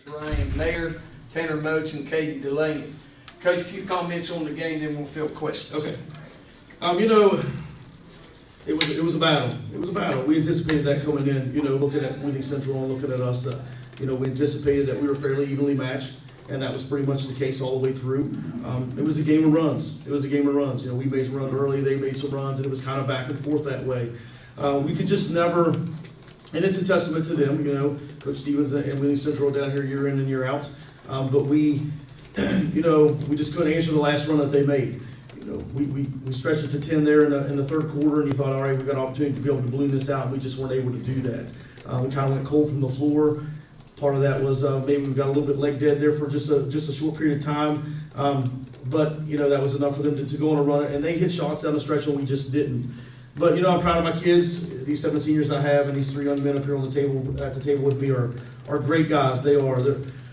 Ryan Mayer, Tanner Moats, and Caden Delaney. Coach, a few comments on the game, then we'll field questions. Okay. It was a battle. It was a battle. We anticipated that coming in, looking at Winning Central and looking at us. We anticipated that we were fairly evenly matched, and that was pretty much the case all the way through. It was a game of runs. We made some runs early, they made some runs, and it was kind of back and forth that way. We could just never, and it's a testament to them, Coach Stevens and Winning Central down here year in and year out. But we just couldn't answer the last run that they made. We stretched it to 10 there in the third quarter, and you thought, all right, we've got an opportunity to be able to balloon this out, and we just weren't able to do that. We kind of went cold from the floor. Part of that was maybe we got a little bit leg dead there for just a short period of time. But that was enough for them to go on a run, and they hit shots down the stretch, and we just didn't. But I'm proud of my kids. These 7 seniors I have, and these 3 young men up here on the table at the table with me are great guys. They are.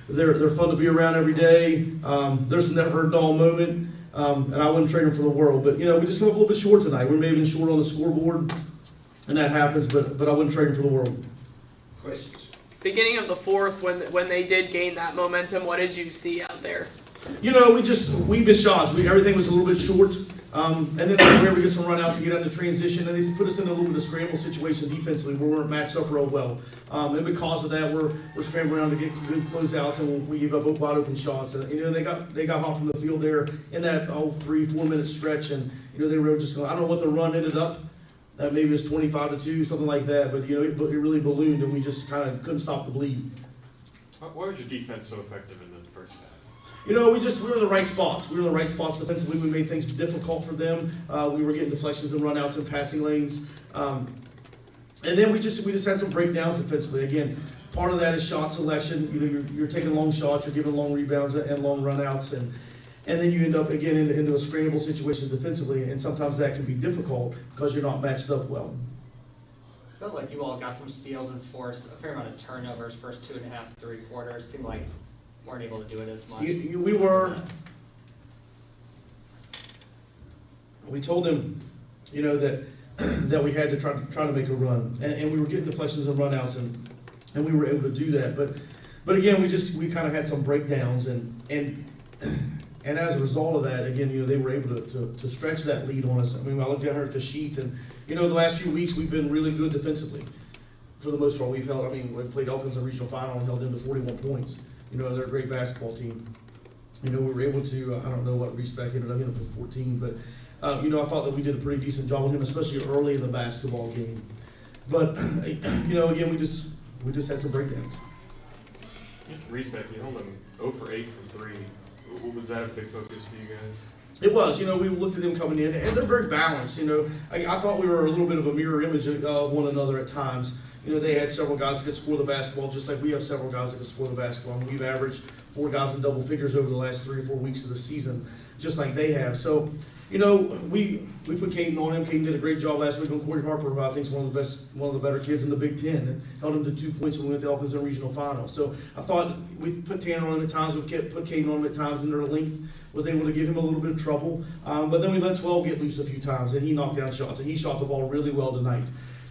They're fun to be around every day. There's never a dull moment. And I wouldn't trade them for the world. But, we just come up a little bit short tonight. We may have been short on the scoreboard, and that happens, but I wouldn't trade them for the world. Questions? Beginning of the fourth, when they did gain that momentum, what did you see out there? We missed shots. Everything was a little bit short. And then we were able to get some runouts and get into transition, and they put us in a little bit of scramble situation defensively where we weren't matched up real well. And because of that, we're scrambling around to get good closeouts, and we give up wide open shots. And they got hot from the field there in that 3-4 minute stretch, and they were just going. I don't know what the run ended up. Maybe it was 25-2, something like that. But it really ballooned, and we just kind of couldn't stop the bleed. Why was your defense so effective in the first half? We were in the right spots. We were in the right spots defensively. We made things difficult for them. We were getting deflections and runouts and passing lanes. And then we just had some breakdowns defensively. Again, part of that is shot selection. You're taking long shots, you're giving long rebounds and long runouts, and then you end up again into a scramble situation defensively. And sometimes that can be difficult because you're not matched up well. I felt like you all got some steals and forced a fair amount of turnovers first 2.5, 3 quarters. Seemed like weren't able to do it as much. We were. We told them, that we had to try to make a run, and we were getting deflections and runouts, and we were able to do that. But again, we kind of had some breakdowns, and as a result of that, again, they were able to stretch that lead on us. I mean, I looked down here at the sheet, and the last few weeks we've been really good defensively. For the most part, we played Elkins in the regional final and held them to 41 points. They're a great basketball team. We were able to, I don't know what respect ended up with 14, but, I thought that we did a pretty decent job with him, especially early in the basketball game. But, again, we just had some breakdowns. Respect, you held them 0 for 8 from 3. Was that a big focus for you guys? It was, we looked at them coming in, and they're very balanced, I thought we were a little bit of a mirror image of one another at times. They had several guys that could score the basketball, just like we have several guys that can score the basketball. And we've averaged 4 guys in double figures over the last 3 or 4 weeks of the season, just like they have. So, we put Caden on him. Caden did a great job last week on Corey Harper, who I think is one of the better kids in the Big Ten, and held him to 2 points when we went to Elkins in regional final. So I thought we put Tanner on him at times, we put Caden on him at times, and their length was able to give him a little bit of trouble. But then we let 12 get loose a few times, and he knocked down shots, and he shot the ball really well tonight.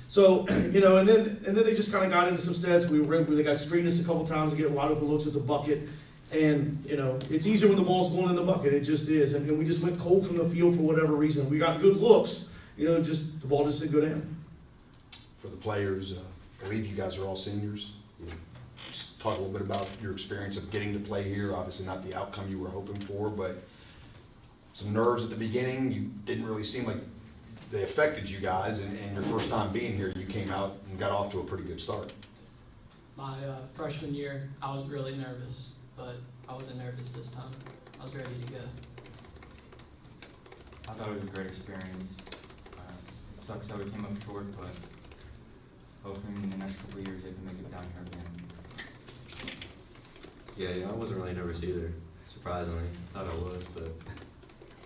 So, and then they just kind of got into some stats. They got screened us a couple times to get wide open looks at the bucket. And, it's easier when the ball's going in the bucket. It just is. And we just went cold from the field for whatever reason. We got good looks, just the ball just didn't go down. For the players, I believe you guys are all seniors. Just talk a little bit about your experience of getting to play here. Obviously not the outcome you were hoping for, but some nerves at the beginning. You didn't really seem like they affected you guys, and your first time being here, you came out and got off to a pretty good start. My freshman year, I was really nervous, but I wasn't nervous this time. I was ready to go. I thought it was a great experience. It sucks that we came up short, but hopefully in the next couple of years they can make it down here again. Yeah, I wasn't really nervous either, surprisingly. I thought I was, but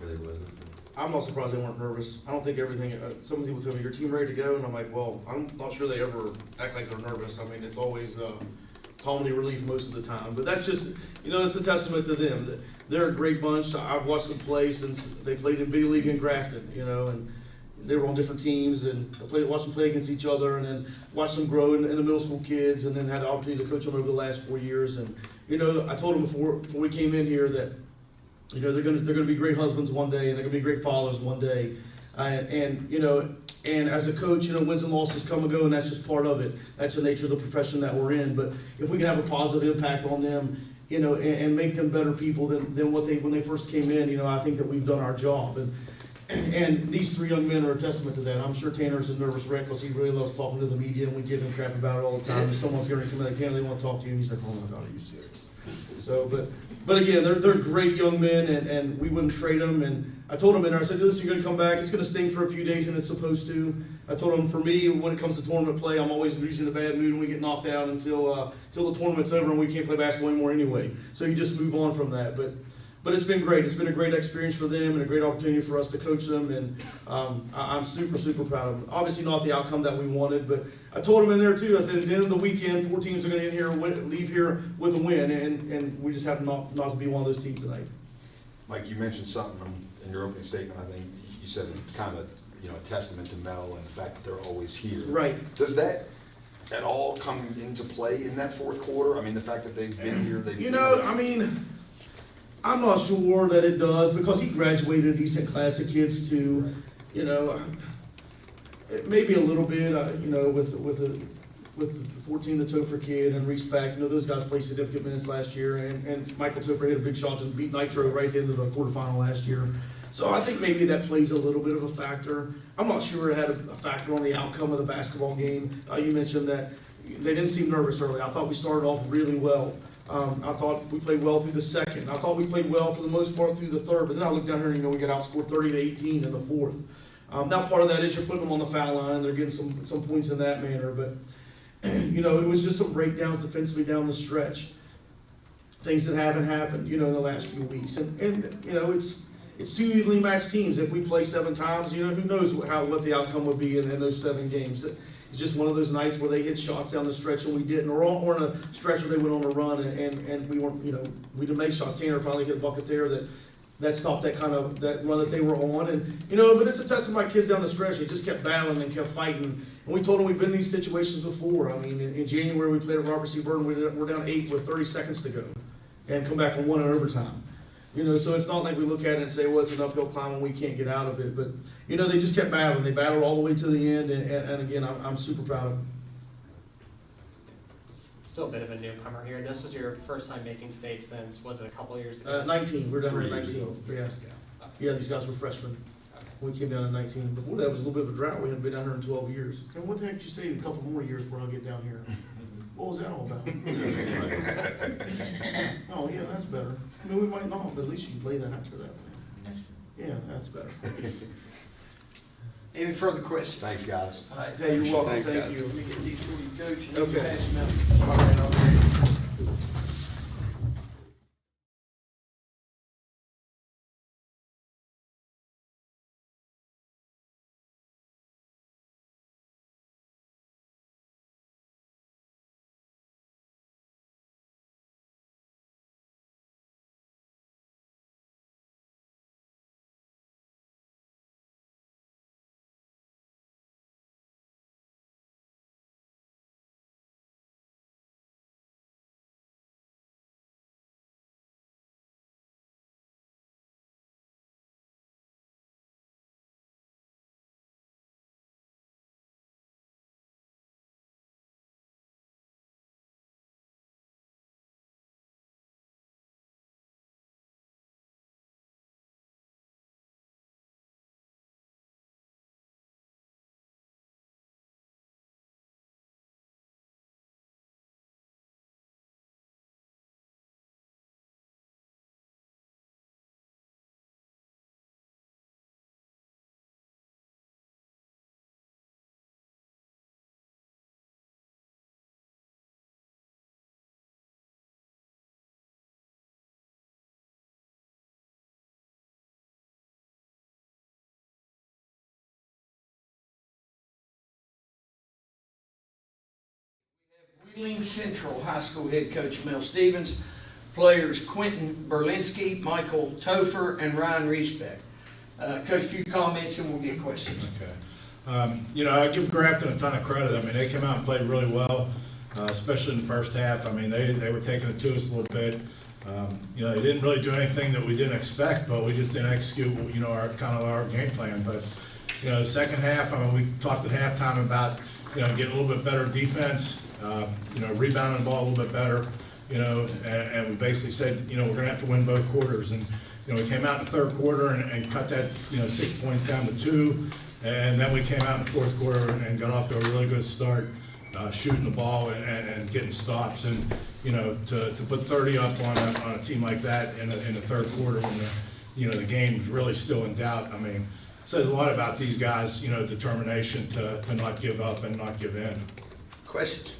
really wasn't. I'm not surprised they weren't nervous. I don't think everything, some people tell me, your team ready to go? And I'm like, well, I'm not sure they ever act like they're nervous. I mean, it's always comedy relief most of the time. But that's just, it's a testament to them. They're a great bunch. I've watched them play since they played in B League in Grafton, and they were on different teams, and I watched them play against each other, and then watched them grow in the middle school kids, and then had the opportunity to coach them over the last 4 years. And you know, I told them before we came in here that, you know, they're gonna be great husbands one day, and they're gonna be great fathers one day. And you know, and as a coach, you know, wins and losses come and go, and that's just part of it. That's the nature of the profession that we're in. But if we can have a positive impact on them, you know, and make them better people than what when they first came in, you know, I think that we've done our job. And these three young men are a testament to that. I'm sure Tanner's a nervous wreck because he really loves talking to the media, and we give him crap about it all the time. If someone's going to come in like, Tanner, they want to talk to you, and he's like, oh my God, are you serious? So, but again, they're great young men, and we wouldn't trade them. And I told them in there, I said, listen, you're going to come back. It's going to sting for a few days, and it's supposed to. I told them, for me, when it comes to tournament play, I'm always usually in a bad mood, and we get knocked out until the tournament's over, and we can't play basketball anymore anyway. So you just move on from that. But it's been great. It's been a great experience for them and a great opportunity for us to coach them. And I'm super, super proud of them. Obviously not the outcome that we wanted, but I told them in there too, I said, at the end of the weekend, 4 teams are going to leave here with a win, and we just happen not to be one of those teams tonight. Mike, you mentioned something in your opening statement. I think you said it's kind of a testament to Mel and the fact that they're always here. Right. Does that at all come into play in that fourth quarter? I mean, the fact that they've been here, I mean, I'm not sure that it does, because he graduated a decent class of kids too. You know, maybe a little bit. You know, with the 14, the Topher kid, and Reese Pack. You know, those guys played significant minutes last year, and Michael Topher hit a big shot and beat Nitro right into the quarterfinal last year. So I think maybe that plays a little bit of a factor. I'm not sure it had a factor on the outcome of the basketball game. You mentioned that they didn't seem nervous early. I thought we started off really well. I thought we played well through the second. I thought we played well for the most part through the third. But then I look down here and, you know, we got outscored 30-18 in the fourth. Now part of that is you're putting them on the foul line, and they're getting some points in that manner. But, you know, it was just some breakdowns defensively down the stretch. Things that haven't happened, you know, in the last few weeks. And you know, it's 2 evenly matched teams. If we play 7 times, you know, who knows what the outcome would be in those 7 games. It's just one of those nights where they hit shots down the stretch and we didn't, or in a stretch where they went on a run and we weren't, you know, we didn't make shots. Tanner finally hit a bucket there that stopped that run that they were on. And, you know, but it's a testament to my kids down the stretch. They just kept battling and kept fighting. And we told them we've been in these situations before. I mean, in January we played at Robert C. Burton. We're down 8 with 30 seconds to go and come back and 1 in overtime. You know, so it's not like we look at it and say, well, it's an uphill climb and we can't get out of it. But, you know, they just kept battling. They battled all the way to the end, and again, I'm super proud of them. Still a bit of a newcomer here. This was your first time making state since, was it a couple years ago? 19. We're down 3 to years 19. ago. Yeah, these guys were freshmen. We came down in 19. Before that was a little bit of a drought. We hadn't been down here in 12 years. And what the heck did you say a couple more years before I get down here? What was that all about? Oh, yeah, that's better. I mean, we might not, but at least you can lay that after that. Next year. Yeah, that's better. Any further questions? Thanks, guys. All right. Hey, you're welcome. Thanks, Thank guys. you. Let me get these for you, Coach, and Okay. you pass them out. All right, all right. Wheeling Central High School head coach Mel Stevens, players Quentin Berlinski, Michael Topher, and Ryan Reesbeck. Coach, a few comments and we'll get questions. Okay. You know, I give Grafton a ton of credit. I mean, they came out and played really well. especially in the first half. I mean, they were taking it to us a little bit. You know, they didn't really do anything that we didn't expect, but we just didn't execute, you know, our game plan. But, you know, the second half, I mean, we talked at halftime about, you know, getting a little bit better defense, you know, rebounding the ball a little bit better, you know, and we basically said, you know, we're going to have to win both quarters. And, you know, we came out in the third quarter and cut that, you know, 6 points down to 2. And then we came out in the fourth quarter and got off to a really good start, shooting the ball and getting stops. And, you know, to put 30 up on a team like that in the third quarter when the game's really still in doubt, I mean, says a lot about these guys, you know, determination to not give up and not give in. Questions?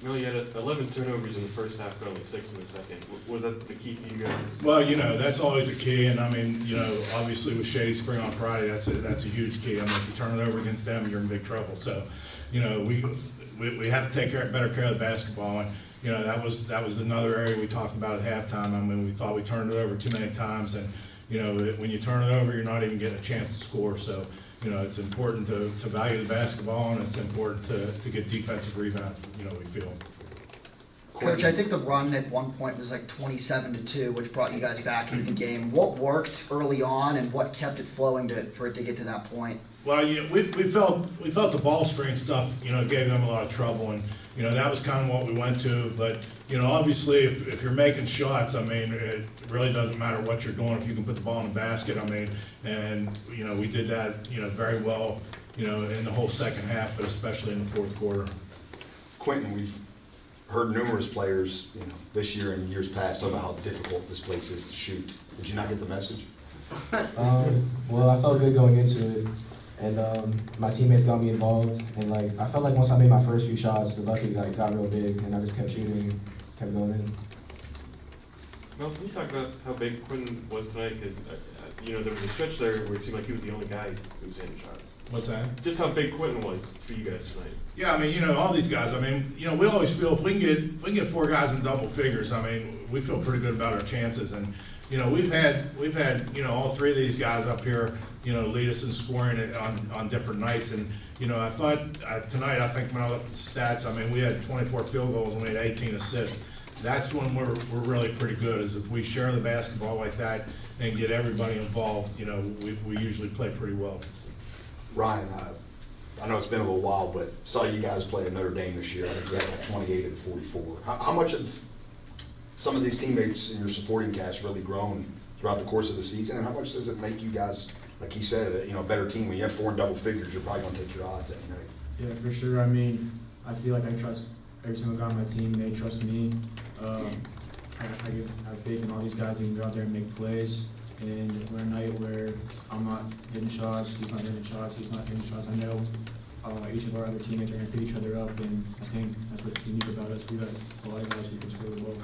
Mel, you had 11 turnovers in the first half, but only 6 in the second. Was that the key for you guys? Well, you know, that's always a key, and I mean, you know, obviously with Shady Spring on Friday, that's a huge key. I mean, if you turn it over against them, you're in big trouble. So, you know, we have to take better care of the basketball, and you know, that was another area we talked about at halftime. I mean, we thought we turned it over too many times, and you know, when you turn it over, you're not even getting a chance to score. So, you know, it's important to value the basketball, and it's important to get defensive rebounds, you know, we feel. Coach, I think the run at one point was like 27-2, which brought you guys back into the game. What worked early on, and what kept it flowing for it to get to that point? Well, you know, we felt the ball screen stuff, you know, gave them a lot of trouble, and you know, that was kind of what we went to. But you know, obviously, if you're making shots, I mean, it really doesn't matter what you're doing if you can put the ball in the basket. I mean, and you know, we did that, you know, very well, you know, in the whole second half, but especially in the fourth quarter. Quentin, we've heard numerous players, you know, this year and years past about how difficult this place is to shoot. Did you not get the message? Well, I felt good going into it, and my teammates got me involved, and like I felt like once I made my first few shots, the bucket like got real big, and I just kept shooting, kept going in. Mel, can you talk about how big Quentin was tonight? Because you know, there was a stretch there where it seemed like he was the only guy who was hitting shots. What's that? Just how big Quentin was for you guys tonight. Yeah, I mean, you know, all these guys, I mean, you know, we always feel if we can get 4 guys in double figures, I mean, we feel pretty good about our chances. And, you know, we've had, you know, all 3 of these guys up here, you know, lead us in scoring on different nights. And, you know, I thought tonight, I think when I looked at the stats, I mean, we had 24 field goals and we had 18 assists. That's when we're really pretty good, is if we share the basketball like that and get everybody involved, you know, we usually play pretty well. Ryan, I know it's been a little while, but saw you guys play at Notre Dame this year. I think you had like 28 of the 44. How much of some of these teammates in your supporting cast really grown throughout the course of the season, and how much does it make you guys, like he said, you know, a better team? When you have 4 in double figures, you're probably going to take your odds every night. Yeah, for sure. I mean, I feel like I trust every single guy on my team. They trust me. I have faith in all these guys. They can go out there and make plays. And we're a night where I'm not hitting shots, he's not hitting shots, he's not hitting shots. I know each of our other teammates are going to pick each other up, and I think that's what's unique about us. We got a lot of guys who can score the ball.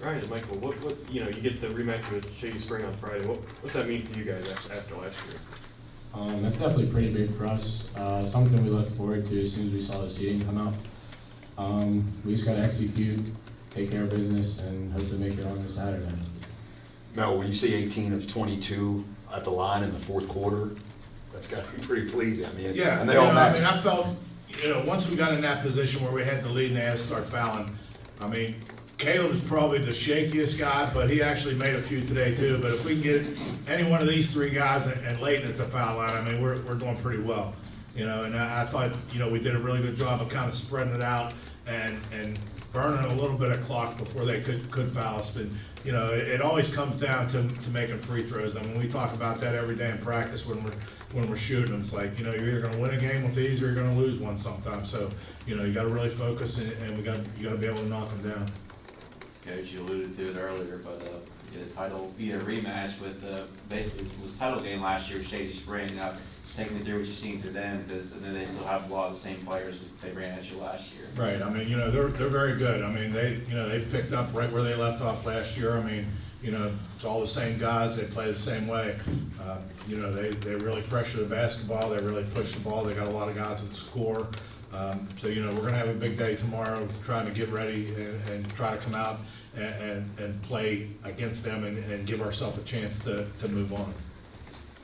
Ryan and Michael, what you know, you get the rematch with Shady Spring on Friday. What's that mean for you guys after last year? That's definitely pretty big for us. Something we looked forward to as soon as we saw the seeding come out. We just got to execute, take care of business, and hope to make it on this Saturday. Mel, when you see 18 of 22 at the line in the fourth quarter, that's got to be pretty pleasing. I mean, Yeah, and they you know, all I matter. mean, I felt, you know, once we got in that position where we had the lead and they had to start fouling, I mean, Caleb's probably the shakiest guy, but he actually made a few today too. But if we can get any one of these 3 guys and Leighton at the foul line, I mean, we're doing pretty well. You know, and I thought, you know, we did a really good job of kind of spreading it out and burning a little bit of clock before they could foul us. But, you know, it always comes down to making free throws. I mean, we talk about that every day in practice when we're shooting them. It's like, you know, you're either going to win a game with these or you're going to lose one sometimes. So, you know, you got to really focus and you got to be able to knock them down. Coach, you alluded to it earlier, but be a rematch with basically it was title game last year, Shady Spring. Just take me through what you've seen through them, because they still have a lot of the same players that they ran at you last year. Right. I mean, you know, they're very good. I mean, they've picked up right where they left off last year. I mean, you know, it's all the same guys. They play the same way. You know, they really pressure the basketball. They really push the ball. They got a lot of guys that score. So, you know, we're going to have a big day tomorrow trying to get ready and try to come out and play against them and give ourselves a chance to move on.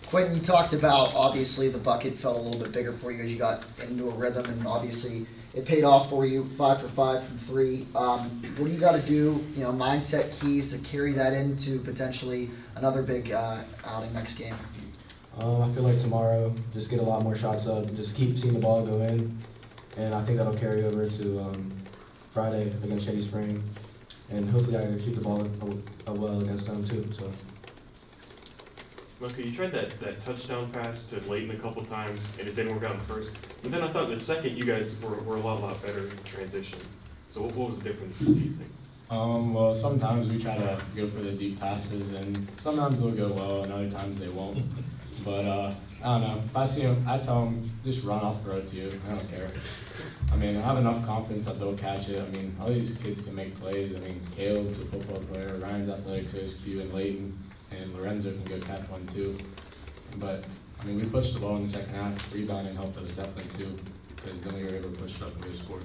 Quentin, you talked about, obviously, the bucket felt a little bit bigger for you as you got into a rhythm, and obviously it paid off for you, 5 for 5 from 3. What do you got to do, mindset keys to carry that into potentially another big outing next game? I feel like tomorrow, just get a lot more shots up, just keep seeing the ball go in, and I think that'll carry over to Friday against Shady Spring, and hopefully I can shoot the ball well against them too. So. Okay, you tried that touchdown pass to Leighton a couple times, and it didn't work out in the first. But then I thought in the second, you guys were a lot better in transition. So what was the difference, do you think? Well, sometimes we try to go for the deep passes, and sometimes they'll go well, and other times they won't. But I don't know. If I see them, I tell them just run off the road to you. I don't care. I mean, I have enough confidence that they'll catch it. I mean, all these kids can make plays. I mean, Caleb's a football player. Ryan's athletic, so is Q, and Leighton. And Lorenzo can go catch one too. But, I mean, we pushed the ball in the second half. Rebounding helped us definitely too, because then we were able to push it up and go score.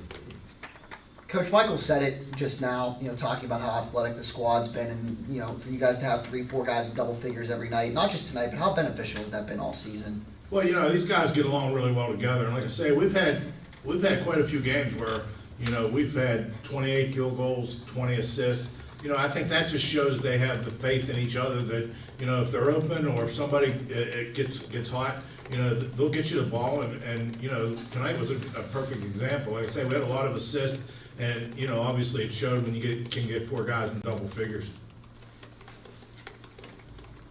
Coach Michael said it just now, talking about how athletic the squad's been, and, for you guys to have 3-4 guys in double figures every night, not just tonight, but how beneficial has that been all season? Well, these guys get along really well together, and like I say, we've had quite a few games where, we've had 28 field goals, 20 assists. I think that just shows they have the faith in each other that, if they're open or if somebody it gets hot, they'll get you the ball. And tonight was a perfect example. Like I say, we had a lot of assists, and, obviously it showed when you can get 4 guys in double figures.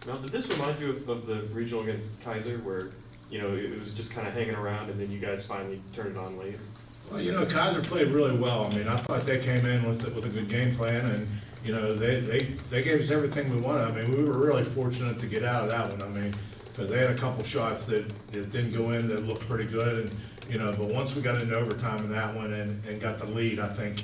Now, did this remind you of the regional against Kaiser where, it was just kind of hanging around and then you guys finally turned it on late? Well, Kaiser played really well. I mean, I thought they came in with a good game plan, and, they gave us everything we wanted. I mean, we were really fortunate to get out of that one. I mean, because they had a couple shots that didn't go in that looked pretty good, and, but once we got into overtime in that one and got the lead, I think,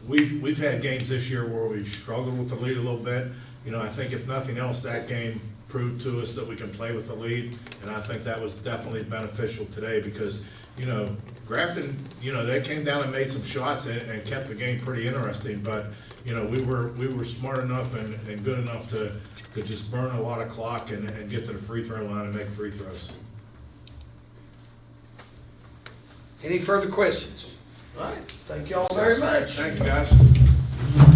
we've had games this year where we've struggled with the lead a little bit. I think if nothing else, that game proved to us that we can play with the lead, and I think that was definitely beneficial today because, Grafton, they came down and made some shots and kept the game pretty interesting, but, we were smart enough and good enough to just burn a lot of clock and get to the free throw line and make free throws. Any further questions? All right, thank you all very much. Thank you, guys.